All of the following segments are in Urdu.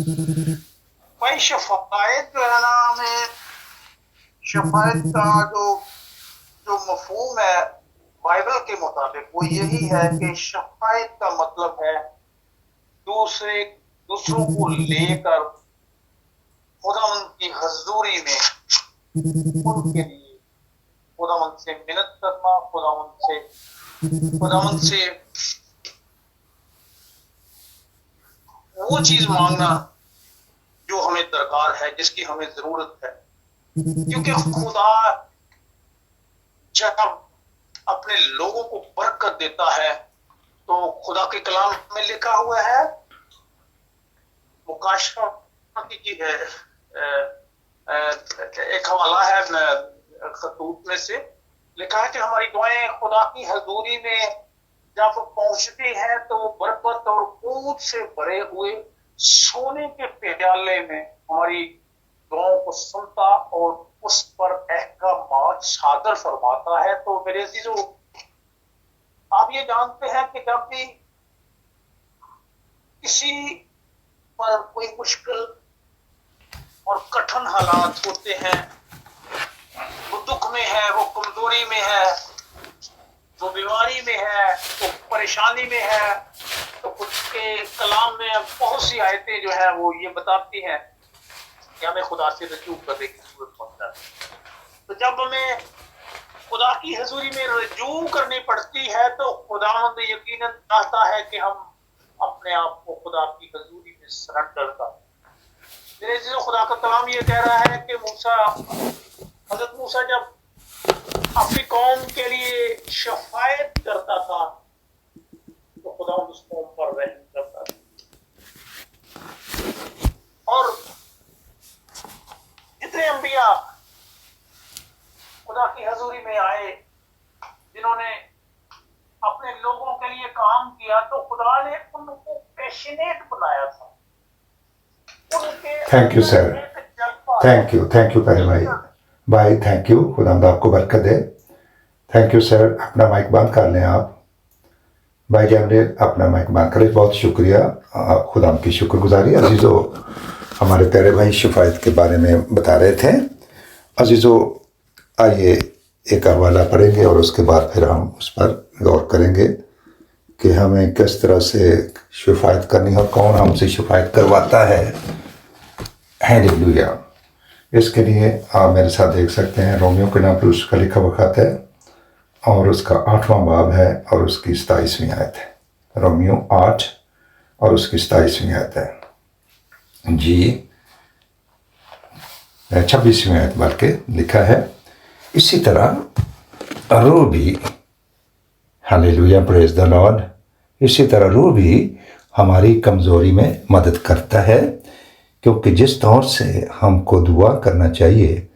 بھائی شفاعت جو ہے نا، ہمیں شفاعت کا جو مفہوم ہے بائبل کے مطابق وہ یہی ہے کہ شفاعت کا مطلب ہے دوسروں کو لے کر خداوند کی حضوری میں ان کے لیے خداوند سے منت کرنا، خداوند سے وہ چیز مانگنا جو ہمیں درکار ہے، جس کی ہمیں ضرورت ہے. کیونکہ خدا جب اپنے لوگوں کو برکت دیتا ہے تو خدا کے کلام میں لکھا ہوا ہے، مکاشفہ کی ایک حوالہ ہے خطوط میں سے، لکھا ہے کہ ہماری دعائیں خدا کی حضوری میں جب پہنچتی ہیں تو برکت اور قوت سے بھرے ہوئے سونے کے پیالے میں ہماری دعاؤں کو سنتا اور اس پر احکامات صادر فرماتا ہے. تو میرے عزیزو، آپ یہ جانتے ہیں کہ جب بھی کسی پر کوئی مشکل اور کٹھن حالات ہوتے ہیں، وہ دکھ میں ہے، وہ کمزوری میں ہے، وہ بیماری میں ہے، وہ پریشانی میں ہے، تو اس کے کلام میں بہت سی آیتیں جو ہیں وہ یہ بتاتی ہیں کہ ہمیں خدا سے رجوع کرنے کی ضرورت پڑتا ہے. تو جب ہمیں خدا کی حضوری میں رجوع کرنی پڑتی ہے تو خداوند یقیناً چاہتا ہے کہ ہم اپنے آپ کو خدا کی حضوری میں سرنڈر کریں. میرے عزیزو، خدا کا کلام یہ کہہ رہا ہے کہ حضرت موسیٰ جب اپنی قوم کے لیے شفاعت کرتا تھا تو خداوند اس قوم پر رحم کرتا تھا. اور جتنے انبیاء خدا کی حضوری میں آئے، جنہوں نے اپنے لوگوں کے لیے کام کیا، تو خدا نے ان کو پیشنیٹ بنایا تھا. Thank you sir, thank you پہلے بھائی تھینک یو. خدا آپ کو برکت دے. Thank you sir. اپنا مائک بند کر لیں آپ. بھائی جان نے اپنا مائک بند کرے. بہت شکریہ، خدا کی شکر گزاری. عزیزو، ہمارے پیارے بھائی شفاعت کے بارے میں بتا رہے تھے. عزیزو، آئیے ایک حوالہ پڑھیں گے اور اس کے بعد پھر ہم اس پر غور کریں گے کہ ہمیں کس طرح سے شفاعت کرنی ہے اور کون ہم سے شفاعت کرواتا ہے. ہیلیلویا. اس کے لیے آپ میرے ساتھ دیکھ سکتے ہیں رومیو کے نام پر اس کا لکھا ہوا خط ہے اور اس کا 8واں باب ہے اور اس کی 27ویں آیت ہے. رومیو 8 اور اس کی 27ویں آیت ہے. جی 26ویں آیت بلکہ لکھا ہے، اسی طرح روح بھی، ہیلیلویا، پریز دا لارڈ، اسی طرح روح بھی ہماری کمزوری میں مدد کرتا ہے، کیونکہ جس طور سے ہم کو دعا کرنا چاہیے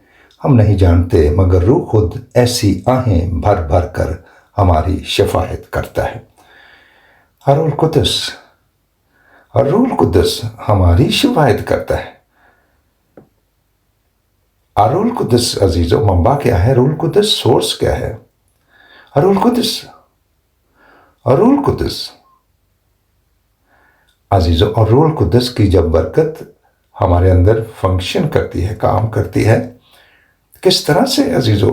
ہم نہیں جانتے، مگر روح خود ایسی آہیں بھر بھر کر ہماری شفاعت کرتا ہے. روح القدس ہماری شفاعت کرتا ہے. روح القدس عزیزو، منبع کیا ہے؟ روح القدس سورس کیا ہے؟ روح القدس عزیزو، اور روح القدس کی جب برکت ہمارے اندر فنکشن کرتی ہے، کام کرتی ہے، کس طرح سے عزیزو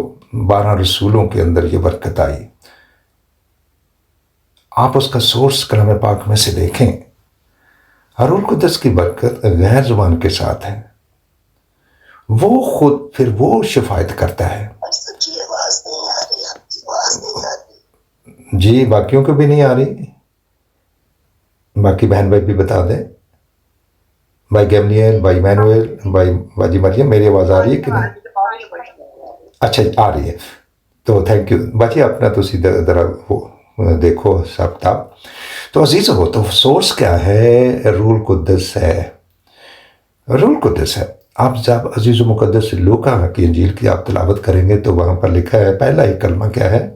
12 رسولوں کے اندر یہ برکت آئی. آپ اس کا سورس کلام پاک میں سے دیکھیں. روح القدس کی برکت غیر زبان کے ساتھ ہے. وہ خود پھر وہ شفاعت کرتا ہے. جی باقیوں کو بھی نہیں آ رہی. باقی بہن بھائی بھی بتا دیں. بھائی گیملیل، بھائی مینویل، بھائی باجی مریم، میری آواز آ رہی ہے کہ نہیں؟ اچھا آ رہی ہے تو تھینک یو. باجی اپنا تسی ذرا دیکھو حساب کتاب. تو عزیز ہو، تو سورس کیا ہے؟ روح القدس ہے. روح القدس ہے. آپ جب عزیز و مقدس لوکا کی انجیل کی آپ تلاوت کریں گے تو وہاں پر لکھا ہے، پہلا ہی کلمہ کیا ہے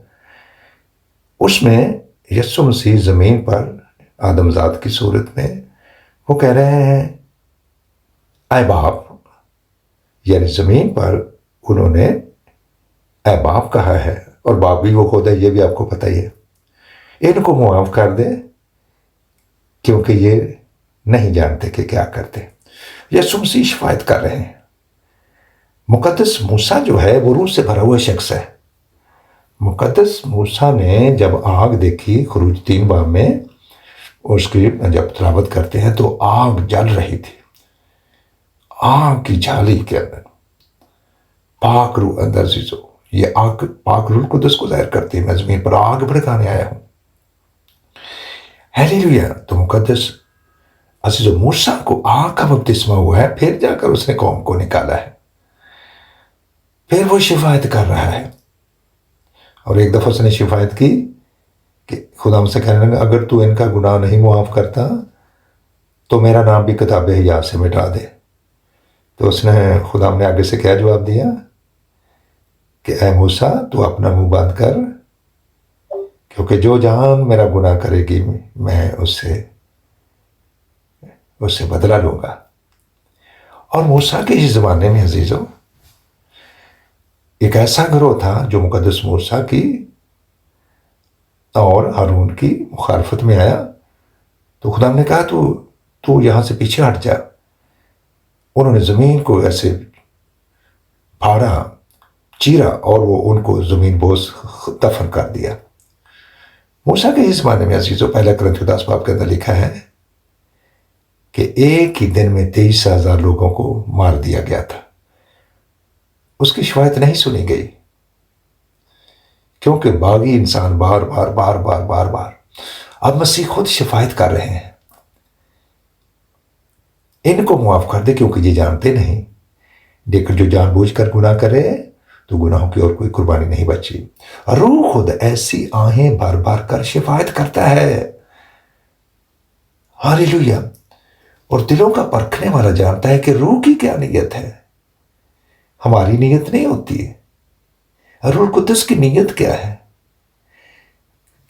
اس میں؟ یسوع مسیح زمین پر آدم ذات کی صورت میں وہ کہہ رہے ہیں اے باپ، یعنی زمین پر انہوں نے اے باپ کہا ہے، اور باپ بھی وہ خود ہے، یہ بھی آپ کو پتہ ہی ہے. ان کو معاف کر دے کیونکہ یہ نہیں جانتے کہ کیا کرتے. یسوع مسیح شفایت کر رہے ہیں۔ مقدس موسیٰ جو ہے وہ روح سے بھرا ہوا شخص ہے۔ مقدس موسیٰ نے جب آگ دیکھی خروج 3 باب میں، اس کی جب تلاوت کرتے ہیں تو آگ جل رہی تھی، آگ کی جھالی کے اندر پاک روح اندر عزیزو، یہ آگ پاک روح القدس کو ظاہر کرتی ہے۔ میں زمین پر آگ بھڑکانے آیا ہوں۔ ہیلیلویا۔ تو مقدس عزیزو موسیٰ کو آگ کا بپتسمہ ہوا ہے، پھر جا کر اس نے قوم کو نکالا ہے، پھر وہ شفایت کر رہا ہے۔ اور ایک دفعہ اس نے شفایت کی کہ خدا ہم سے کہنے لگا اگر تو ان کا گناہ نہیں معاف کرتا تو میرا نام بھی کتاب حیات سے مٹا دے۔ تو اس نے خدا نے آگے سے کیا جواب دیا کہ اے موسیٰ تو اپنا منہ بند کر، کیونکہ جو جان میرا گناہ کرے گی میں اس سے بدلہ لوں گا۔ اور موسیٰ کے اس زمانے میں عزیزو ایک ایسا گروہ تھا جو مقدس موسیٰ کی اور ہارون کی مخالفت میں آیا، تو خدا نے کہا تو یہاں سے پیچھے ہٹ جا۔ انہوں نے زمین کو ایسے پھاڑا، چیرا، اور وہ ان کو زمین بوس دفن کر دیا۔ موسیٰ کے اس زمانے میں عزیزو پہلا کرنتھیوں 10 باب کے اندر لکھا ہے کہ ایک ہی دن میں 23,000 لوگوں کو مار دیا گیا تھا۔ اس کی شفایت نہیں سنی گئی کیونکہ باغی انسان بار بار اب مسیح خود شفایت کر رہے ہیں، ان کو معاف کر دے کیونکہ یہ جانتے نہیں، لیکن جو جان بوجھ کر گناہ کرے تو گناہوں کی اور کوئی قربانی نہیں بچی۔ روح خود ایسی آہیں بھر بھر کر شفایت کرتا ہے۔ ہاللویا۔ اور دلوں کا پرکھنے والا جانتا ہے کہ روح کی کیا نیت ہے، ہماری نیت نہیں ہوتی ہے۔ روح القدس کی نیت کیا ہے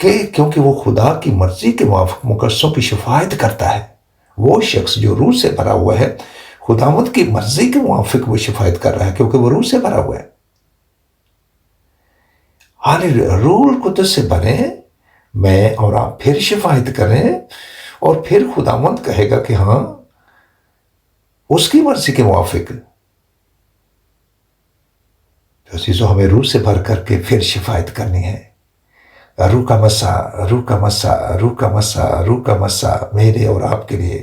کہ کیونکہ وہ خدا کی مرضی کے موافق مقدسوں کی شفایت کرتا ہے۔ وہ شخص جو روح سے بھرا ہوا ہے خداوند کی مرضی کے موافق وہ شفایت کر رہا ہے کیونکہ وہ روح سے بھرا ہوا ہے۔ روح القدس سے بنے میں اور آپ پھر شفایت کریں، اور پھر خداوند کہے گا کہ ہاں اس کی مرضی کے موافق عزیزو ہمیں روح سے بھر کر کے پھر شفایت کرنی ہے۔ روح کا مسا، روح کا مسا، روح کا مسا، روح کا مسا میرے اور آپ کے لیے۔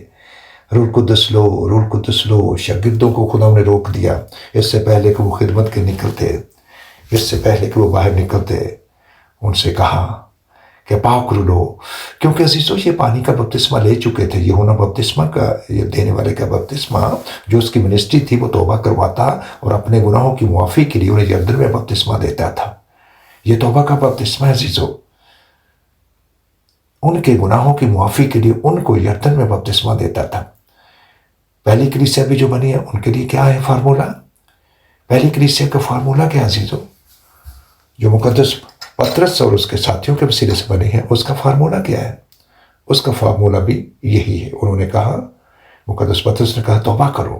روح القدس لو، روح القدس لو۔ شاگردوں کو خدا نے روک دیا اس سے پہلے کہ وہ خدمت کے نکلتے، اس سے پہلے کہ وہ باہر نکلتے، ان سے کہا کہ پاک روح لو، کیونکہ عزیزو یہ پانی کا بپتسمہ لے چکے تھے۔ یوحنا بپتسمہ کا، یہ دینے والے کا بپتسمہ جو اس کی منسٹری تھی، وہ توبہ کرواتا اور اپنے گناہوں کی معافی کے لیے انہیں یردن میں بپتسمہ دیتا تھا۔ یہ توبہ کا بپتسمہ ہے عزیزو، ان کے گناہوں کی معافی کے لیے ان کو یردن میں بپتسمہ دیتا تھا۔ پہلی کلیسیا بھی جو بنی ہے ان کے لیے کیا ہے فارمولہ؟ پہلی کلیسیا کا فارمولہ کیا عزیزو؟ جو مقدس پطرس اور اس کے ساتھیوں کے وسیلے سے بنی ہے، اس کا فارمولہ کیا ہے؟ اس کا فارمولہ بھی یہی ہے۔ انہوں نے کہا، مقدس پطرس نے کہا توبہ کرو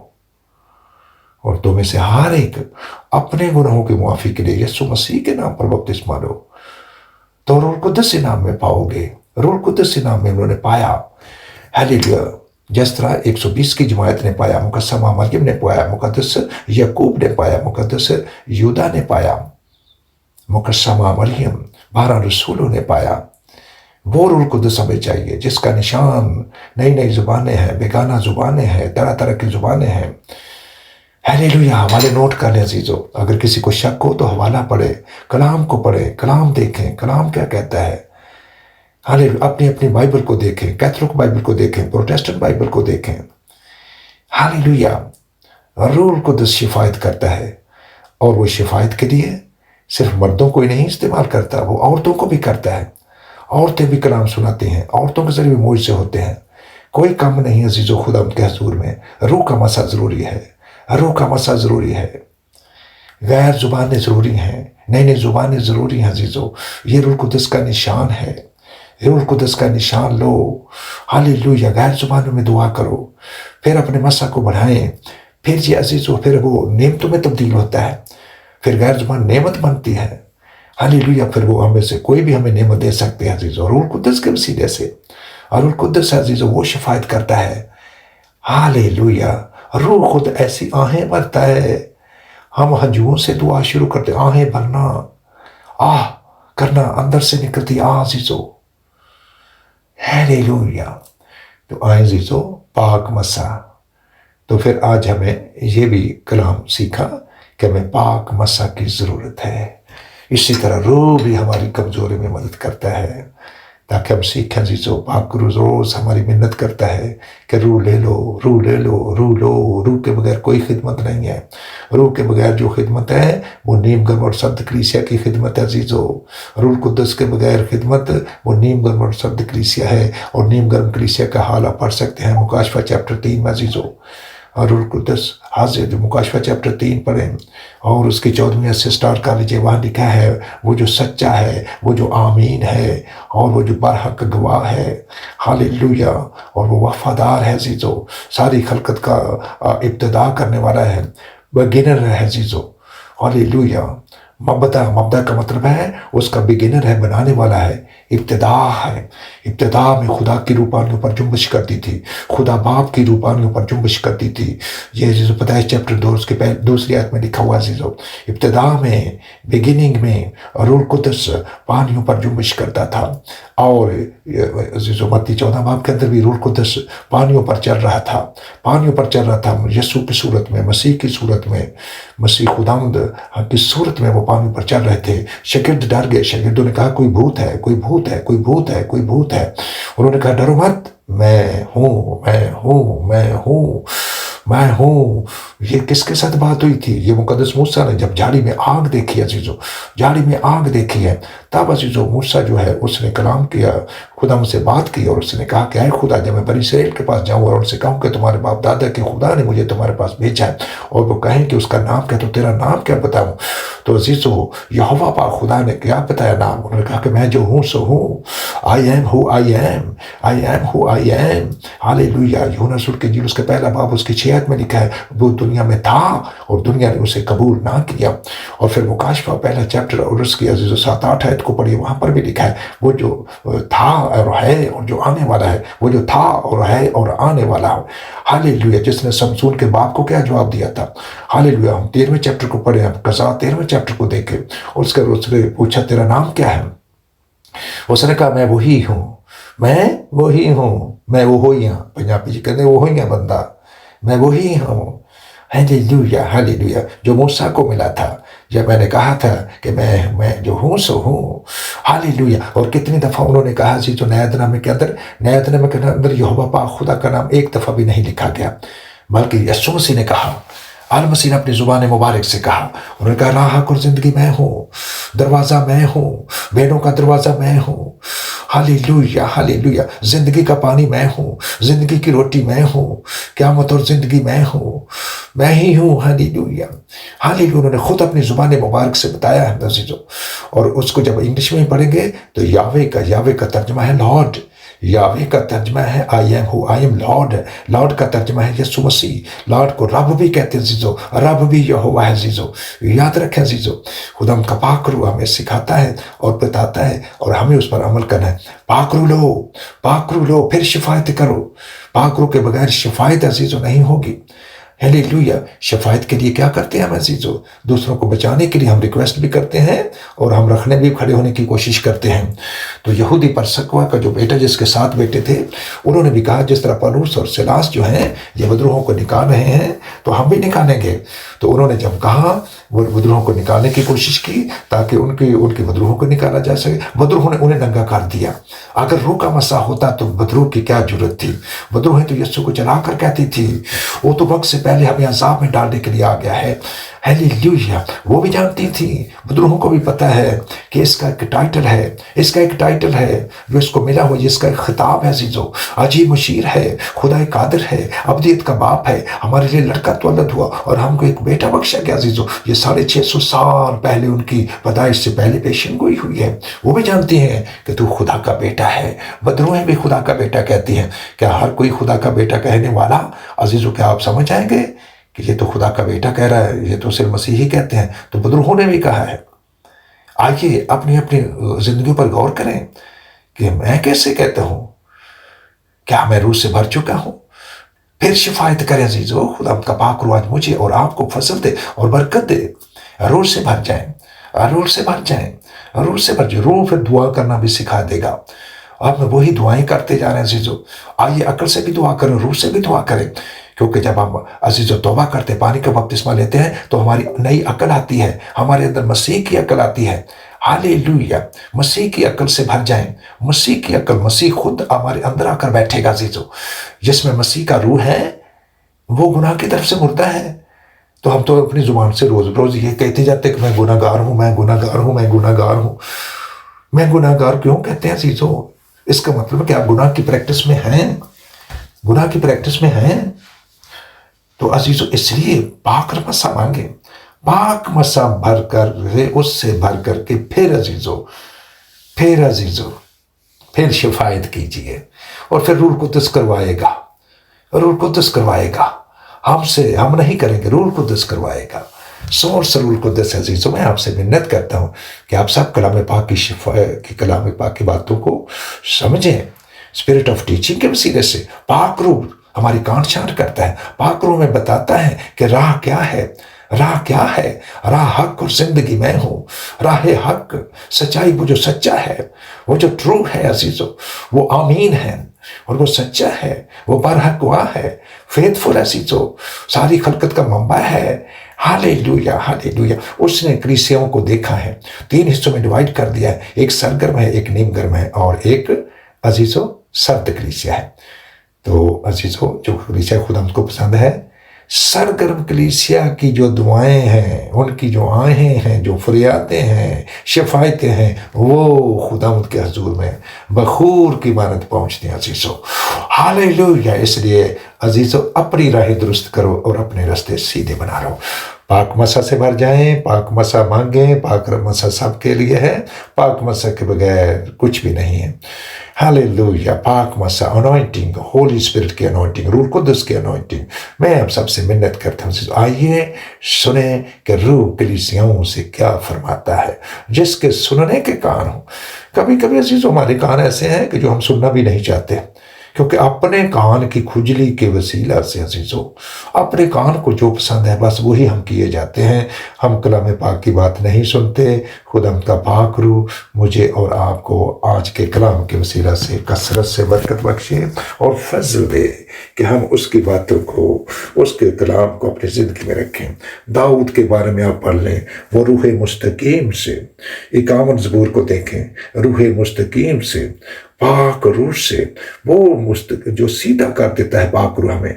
اور تم میں سے ہر ایک اپنے گناہوں کی معافی کے لیے یسوع مسیح کے نام پر بپتسمہ لو تو روح القدس انعام میں پاؤ گے۔ روح القدس انعام میں انہوں نے پایا۔ ہیلیلویا۔ جس طرح 120 کی جماعت نے پایا، مقدس مریم نے پایا، مقدس یعقوب نے پایا، مقدس یہودا نے پایا، مقدس مریم 12 رسولوں نے پایا۔ وہ روح القدس ہمیں چاہیے جس کا نشان نئی نئی زبانیں ہیں، بیگانہ زبانیں ہیں، طرح طرح کی زبانیں ہیں۔ ہیلیلویا۔ حوالے نوٹ کر لیں عزیزو، اگر کسی کو شک ہو تو حوالہ پڑھے، کلام کو پڑھے، کلام دیکھیں کلام کیا کہتا ہے۔ ہیلیلویا۔ اپنی بائبل کو دیکھیں، کیتھولک بائبل کو دیکھیں، پروٹسٹنٹ بائبل کو دیکھیں۔ ہیلیلویا۔ روح القدس شفایت کرتا ہے، اور وہ شفایت کے لیے صرف مردوں کو ہی نہیں استعمال کرتا، وہ عورتوں کو بھی کرتا ہے۔ عورتیں بھی کلام سناتی ہیں، عورتوں کے ذریعے معجزے ہوتے ہیں۔ کوئی کم نہیں عزیزو خدا ان کے حضور میں۔ روح کا مسا ضروری ہے، روح کا مسا ضروری ہے۔ غیر زبانیں ضروری ہیں، نئی نئی زبانیں ضروری ہیں عزیزو۔ یہ روح القدس کا نشان ہے، روح القدس کا نشان لو۔ ہاللویا۔ غیر زبانوں میں دعا کرو، پھر اپنے مسا کو بڑھائیں، پھر یہ عزیزو پھر وہ نعمتوں میں تبدیل ہوتا ہے، پھر غیر زبان نعمت بنتی ہے۔ ہاللویا۔ پھر وہ ہمیں سے کوئی بھی ہمیں نعمت دے سکتے ہیں عزیزو، روح القدس کے وسیلے سے۔ اور روح القدس عزیزو وہ شفایت کرتا ہے۔ ہاللویا۔ روح خود ایسی آہیں بھرتا ہے، ہم ہنجوؤں سے دعا شروع کرتے، آہیں بھرنا، آہ کرنا، اندر سے نکلتی آہ عزیزو، ہیلیلویا۔ تو آئیں عزیزو، پاک مسا۔ تو پھر آج ہمیں یہ بھی کلام سیکھا کہ ہمیں پاک مسا کی ضرورت ہے۔ اسی طرح روح بھی ہماری کمزوری میں مدد کرتا ہے، تاکہ ہم سیکھیں عزیزو۔ پاک روز روز ہماری منت کرتا ہے کہ روح لے لو، روح لے لو، روح لو۔ روح کے بغیر کوئی خدمت نہیں ہے۔ روح کے بغیر جو خدمت ہے وہ نیم گرم اور سرد کلیسیا کی خدمت ہے عزیزو۔ روح القدس کے بغیر خدمت وہ نیم گرم اور سرد کلیسیا ہے، اور نیم گرم کلیسیا کا حال آپ پڑھ سکتے ہیں مکاشفہ چیپٹر 3 میں عزیزو۔ اور روح القدس حاضر، جو مکاشفہ چیپٹر 3 پڑھیں اور اس کی 14ویں آیت سے سٹارٹ کر لیجئے، وہاں لکھا ہے وہ جو سچا ہے، وہ جو آمین ہے، اور وہ جو برحق گواہ ہے، ہاللویا، اور وہ وفادار ہے عزیزو، ساری خلقت کا ابتدا کرنے والا ہے، بگنر ہے عزیزو، ہاللویا۔ مبدا کا مطلب ہے اس کا بگنر ہے، بنانے والا ہے، ابتدا ہے۔ ابتدا میں خدا کی روپانیوں پر جنبش کرتی تھی، خدا باپ کی روپانیوں پر جنبش کرتی تھی۔ یہ عزیزو پیدائش چیپٹر 2 اس کے دوسری آیت میں لکھا ہوا عزیزو، ابتدا میں، بگننگ میں روح القدس پانیوں پر جنبش کرتا تھا۔ اور عزیزو متی 14 باب کے اندر بھی روح القدس پانیوں پر چل رہا تھا، پانیوں پر چل رہا تھا، یسوع کی صورت میں، مسیح کی صورت میں، مسیح خداوند کی صورت میں وہ پانی پر چل رہے تھے۔ شاگرد ڈر گئے، شاگردوں نے کہا کوئی بھوت ہے، کوئی بھوت ہے، کوئی بھوت ہے، کوئی بھوت ہے۔ انہوں نے کہا ڈرو مت، میں ہوں، میں ہوں، میں ہوں، میں ہوں۔ یہ کس کے ساتھ بات ہوئی تھی؟ یہ مقدس موسیٰ نے جب جھاڑی میں آگ دیکھی عزیزو، جھاڑی میں آگ دیکھی ہے، تب عزیزو موسیٰ جو ہے اس نے کلام کیا، خدا مجھ سے بات کی، اور اس نے کہا کہ اے خدا، جب میں بنی اسرائیل کے پاس جاؤں اور ان سے کہوں کہ تمہارے باپ دادا کے خدا نے مجھے تمہارے پاس بھیجا ہے، اور وہ کہیں کہ اس کا نام کیا، تو تیرا نام کیا بتاؤں؟ تو عزیزو یہوہ پاک خدا نے کیا بتایا نام؟ انہوں نے کہا کہ میں جو ہوں سو ہوں، I am who I am, I am who I am, hallelujah. یوحنا رسول کی انجیل اس کے پہلا باب اس کی 6 آیت میں لکھا ہے وہ دنیا میں تھا اور دنیا نے اسے قبول نہ کیا۔ اور پھر مکاشفہ پہلا چیپٹر اور اس کی عزیزو 7-8 آیت کو پڑھیے، وہاں پر بھی لکھا ہے وہ جو تھا اور ہے اور جو آنے والا ہے، وہ جو تھا اور ہے اور آنے والا ہو، ہاللویا۔ جس نے سمسون کے باپ کو کیا جواب دیا تھا؟ ہاللویا۔ ہم 13ویں چیپٹر کو پڑھیں، ہم قضاء 13ویں چیپٹر کو دیکھیں، اس نے پوچھا تیرا نام کیا ہے؟ اس نے کہا میں وہی ہوں، میں وہی ہوں، میں وہ ہوئی ہوں۔ پنجابی جی کہتے ہیں وہ ہوئی ہیں بندہ، میں وہی ہوں، ہاللویا، ہاللویا، جو موسیٰ کو ملا تھا جب میں نے کہا تھا کہ میں جو ہوں سو ہوں، ہاللویا۔ اور کتنی دفعہ انہوں نے کہا جو نیا نامے کے اندر یہوہ پاک خدا کا نام ایک دفعہ بھی نہیں لکھا گیا، بلکہ یسوع مسیح نے کہا، مسیح نے اپنی زبان مبارک سے کہا، انہوں نے کہا راہ حق اور زندگی میں ہوں، دروازہ میں ہوں، بھیڑوں کا دروازہ میں ہوں، ہاللویا، ہاللویا۔ زندگی کا پانی میں ہوں، زندگی کی روٹی میں ہوں، قیامت اور زندگی میں ہوں، میں ہی ہوں، ہاللویا، ہاللویا۔ انہوں نے خود اپنی زبان مبارک سے بتایا ہے عزیزو، اور اس کو جب انگلش میں پڑھیں گے تو یاوے کا ترجمہ ہے لارڈ، یاوے کا ترجمہ ہے آئی am who I M lord, lord کا ترجمہ ہے یسوع مسیح۔ لارڈ کو رب بھی کہتے ہیں عزیزو، رب بھی یہوہ ہے عزیزو، یاد رکھیں عزیزو۔ خدا کا پاک روح ہمیں سکھاتا ہے اور بتاتا ہے، اور ہمیں اس پر عمل کرنا ہے۔ پاک روح لو، پاک روح لو، پھر شفایت کرو۔ پاک روح کے بغیر شفایت عزیزو نہیں ہوگی، ہاللویا۔ شفایت کے لیے کیا کرتے ہیں ہم عزیزو؟ دوسروں کو بچانے کے لیے ہم ریکویسٹ بھی کرتے ہیں اور ہم رکھنے بھی کھڑے ہونے کی کوشش کرتے ہیں۔ تو یہودی پرسکوا کا جو بیٹا، جس کے 7 بیٹے تھے، انہوں نے بھی کہا جس طرح پولس اور سیلاس جو ہیں یہ بدروہوں کو نکال رہے ہیں تو ہم بھی نکالیں گے۔ تو انہوں نے جب کہا وہ بدروہوں کو نکالنے کی کوشش کی تاکہ ان کی بدروہوں کو نکالا جا سکے، بدروہوں نے انہیں ننگا کر دیا۔ اگر روح کا مسا ہوتا تو بدروہ کی کیا ضرورت تھی؟ بدروہیں تو یسوع کو جلا کر کہتی تھی وہ تو وقت سے پہلے ہمیں عذاب میں ڈالنے کے لیے آ گیا ہے، ہاللویا۔ وہ بھی جانتی تھی، بدروہوں کو بھی پتہ ہے کہ اس کا ایک ٹائٹل ہے، اس کا ایک ٹائٹل ہے جو اس کو ملا ہوا، جس کا ایک خطاب ہے عزیزو، عجیب مشیر ہے، خدا قادر ہے، ابدیت کا باپ ہے، ہمارے لیے لڑکا تولد ہوا اور ہم کو ایک بیٹا بخشا گیا عزیزو۔ یہ 650 سال پہلے ان کی پیدائش سے پہلے پیشن گوئی ہوئی ہے۔ وہ بھی جانتی ہیں کہ تو خدا کا بیٹا ہے، بدروہیں بھی خدا کا بیٹا کہتی ہیں۔ کیا ہر کوئی خدا کا بیٹا کہنے والا عزیزو، کیا آپ سمجھ آئیں گے کہ یہ تو خدا کا بیٹا کہہ رہا ہے، یہ تو صرف مسیحی کہتے ہیں؟ تو بدروہوں نے بھی کہا ہے۔ آئیے اپنی زندگیوں پر غور کریں کہ میں کیسے کہتا ہوں، کیا میں روح سے بھر چکا ہوں؟ پھر شفایت کرے عزیزو، خدا کا پاک روح آج مجھے اور آپ کو فضل دے اور برکت دے، روح سے بھر جائیں، روح سے بھر جائیں، روح سے بھر جائیں۔ روح پھر دعا کرنا بھی سکھا دے گا، آپ میں وہی دعائیں کرتے جا رہے ہیں عزیزو۔ آئیے عقل سے بھی دعا کریں، روح سے بھی دعا کریں، کیونکہ جب ہم عزیزو توبہ کرتے، پانی کا بپتسمہ لیتے ہیں تو ہماری نئی عقل آتی ہے، ہمارے اندر مسیح کی عقل آتی ہے۔ ہالےلویا، مسیح کی عقل سے بھر جائیں، مسیح کی عقل، مسیح خود ہمارے اندر آ کر بیٹھے گا عزیزو۔ جس میں مسیح کا روح ہے وہ گناہ کی طرف سے مردہ ہے۔ تو ہم تو اپنی زبان سے روز روز یہ کہتے جاتے کہ میں گناہ گار ہوں، میں گناہ گار ہوں، میں گناہ گار ہوں۔ میں گناہ گار کیوں کہتے ہیں عزیزو؟ اس کا مطلب ہے کہ آپ گناہ کی پریکٹس میں ہیں، گناہ کی پریکٹس میں ہیں۔ تو عزیزو اس لیے پاک مسا مانگیں، پاک مسا بھر کر اس سے بھر کر کے پھر عزیزو پھر شفایت کیجئے، اور پھر روح القدس کروائے گا، روح القدس کروائے گا ہم سے، ہم نہیں کریں گے، روح القدس کروائے گا۔ سورس روح القدس عزیزو، میں آپ سے منت کرتا ہوں کہ آپ سب کلام پاک کی کلام پاک کی باتوں کو سمجھیں، اسپرٹ آف ٹیچنگ کے وسیلے سے۔ پاک روح ہماری کانٹ چھانٹ کرتا ہے، پاک روح میں بتاتا ہے کہ راہ کیا ہے، راہ کیا ہے، راہ حق اور زندگی میں ہوں، راہ حق، سچائی، وہ جو سچا ہے، وہ جو ٹرو ہے عزیزو، وہ آمین ہے اور وہ سچا ہے، وہ برحق گواہ ہے، فیتفل عزیزو، ساری خلقت کا منبع ہے۔ ہالےلویا، ہالےلویا۔ اس نے کلیسیاؤں کو دیکھا ہے، 3 حصوں میں ڈیوائیڈ کر دیا ہے، ایک سرگرم ہے، ایک نیم گرم ہے، اور ایک عزیزو سرد کلیسیا ہے۔ تو عزیزو جو کلیسیا خدا ہم کو پسند ہے، سرگرم کلیسیا کی جو دعائیں ہیں، ان کی جو آہیں ہیں، جو فریادیں ہیں، شفایتیں ہیں، وہ خداوند کے حضور میں بخور کی مانند پہنچتی ہیں عزیزو۔ ہالےلویا۔ اس لیے عزیزو اپنی راہ درست کرو اور اپنے راستے سیدھے بنا رہو۔ پاک مسا سے بھر جائیں، پاک مسا مانگیں، پاک مسا سب کے لیے ہے، پاک مسا کے بغیر کچھ بھی نہیں ہے۔ ہالےلویا۔ پاک مسا، انوائنٹنگ، ہولی اسپرٹ کی انوائنٹنگ، روح القدس کی انوائنٹنگ، میں آپ سب سے منت کرتا ہوں۔ آئیے سنیں کہ روح کلیسیاؤں سے کیا فرماتا ہے، جس کے سننے کے کان ہوں۔ کبھی کبھی عزیزو ہمارے کان ایسے ہیں کہ جو ہم سننا بھی نہیں چاہتے، کیونکہ اپنے کان کی کھجلی کے وسیلہ سے عزیزو، اپنے کان کو جو پسند ہے بس وہی ہم کیے جاتے ہیں، ہم کلام پاک کی بات نہیں سنتے۔ خدا کا پاک روح مجھے اور آپ کو آج کے کلام کے وسیلہ سے کثرت سے برکت بخشے اور فضل دے کہ ہم اس کی باتوں کو، اس کے کلام کو اپنی زندگی میں رکھیں۔ داؤد کے بارے میں آپ پڑھ لیں، وہ روح مستقیم سے، 51 زبور کو دیکھیں، روح مستقیم سے، پاک روح سے، وہ جو سیدھا کر دیتا ہے پاک روح ہمیں۔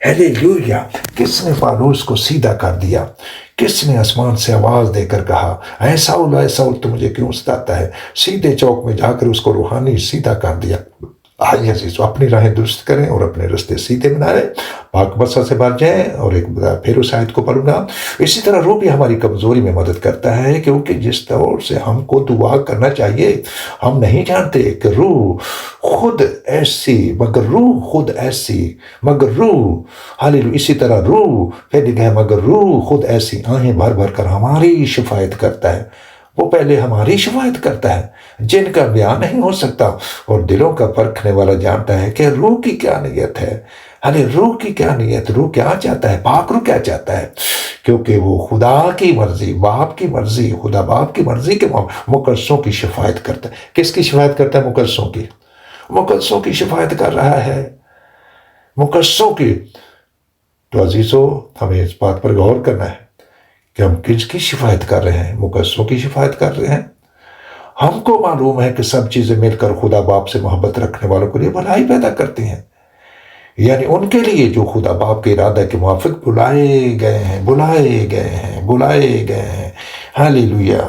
ہیلیلویا۔ کس نے پالوس کو سیدھا کر دیا؟ کس نے آسمان سے آواز دے کر کہا، اے ساؤل، اے ساؤل، تو مجھے کیوں ستاتا ہے؟ سیدھے چوک میں جا کر اس کو روحانی سیدھا کر دیا۔ آئیے عزیزو اپنی راہیں درست کریں اور اپنے راستے سیدھے بنائیں، پاک مسا سے بھر جائیں۔ اور ایک بار پھر اس آیت کو پڑھوں گا۔ اسی طرح روح بھی ہماری کمزوری میں مدد کرتا ہے، کیونکہ جس طور سے ہم کو دعا کرنا چاہیے ہم نہیں جانتے کہ روح خود ایسی، مگر روح خود ایسی، مگر روح، ہالےلویا، اسی طرح روح پھر لکھا ہے، مگر روح خود ایسی آہیں بھر بھر کر ہماری شفایت کرتا ہے۔ وہ پہلے ہماری شفایت کرتا ہے جن کا بیان نہیں ہو سکتا، اور دلوں کا پرکھنے والا جانتا ہے کہ روح کی کیا نیت ہے۔ روح کی کیا نیت، روح کیا چاہتا ہے، پاک روح کیا چاہتا ہے، کیونکہ وہ خدا کی مرضی، باپ کی مرضی، خدا باپ کی مرضی کے مقدسوں کی شفایت کرتا ہے۔ کس کی شفایت کرتا ہے؟ مقدسوں کی، مقدسوں کی شفایت کر رہا ہے، مقدسوں کی۔ تو عزیزو ہمیں اس بات پر غور کرنا ہے کہ ہم کس کی شفایت کر رہے ہیں؟ مقدسوں کی شفایت کر رہے ہیں۔ ہم کو معلوم ہے کہ سب چیزیں مل کر خدا باپ سے محبت رکھنے والوں کے لیے بھلائی پیدا کرتی ہیں، یعنی ان کے لیے جو خدا باپ کے ارادہ کے موافق بلائے گئے ہیں، بلائے گئے ہیں، بلائے گئے ہیں۔ ہالےلویا۔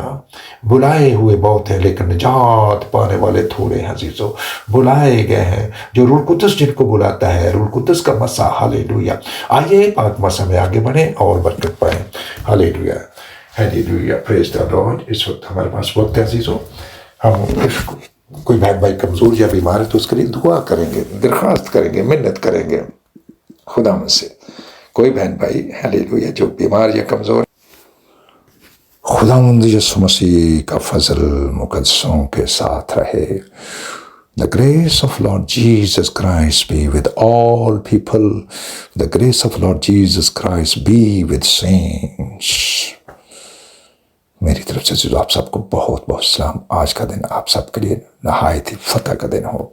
بلائے ہوئے بہت ہیں لیکن نجات پانے والے تھوڑے ہیں عزیزو۔ بلائے گئے ہیں، جو روح القدس جن کو بلاتا ہے، روح القدس کا مسا۔ ہالےلویا۔ آئیے پاک مسا میں آگے بڑھیں اور برکت پائیں۔ ہالےلویا، ہالےلویا، پریز دی لارڈ۔ اس وقت ہمارے پاس وقت ہے عزیزو، ہم کوئی بہن بھائی کمزور یا بیمار ہے تو اس کے لیے دعا کریں گے، درخواست کریں گے، منت کریں گے خدا من سے۔ کوئی بہن بھائی ہالےلویا جو بیمار یا کمزور، خداوند یسوع مسیح کا فضل مقدسوں کے ساتھ رہے۔ The grace of Lord Jesus Christ be with all people. The grace of Lord Jesus Christ be with saints. میری طرف سے جو آپ سب کو بہت بہت سلام. آج کا دن آپ سب کے لیے نہایت ہی فتح کا دن ہو.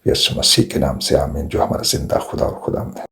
یسوع مسیح کے نام سے آمین، جو ہمارا زندہ خدا اور خدا ہے.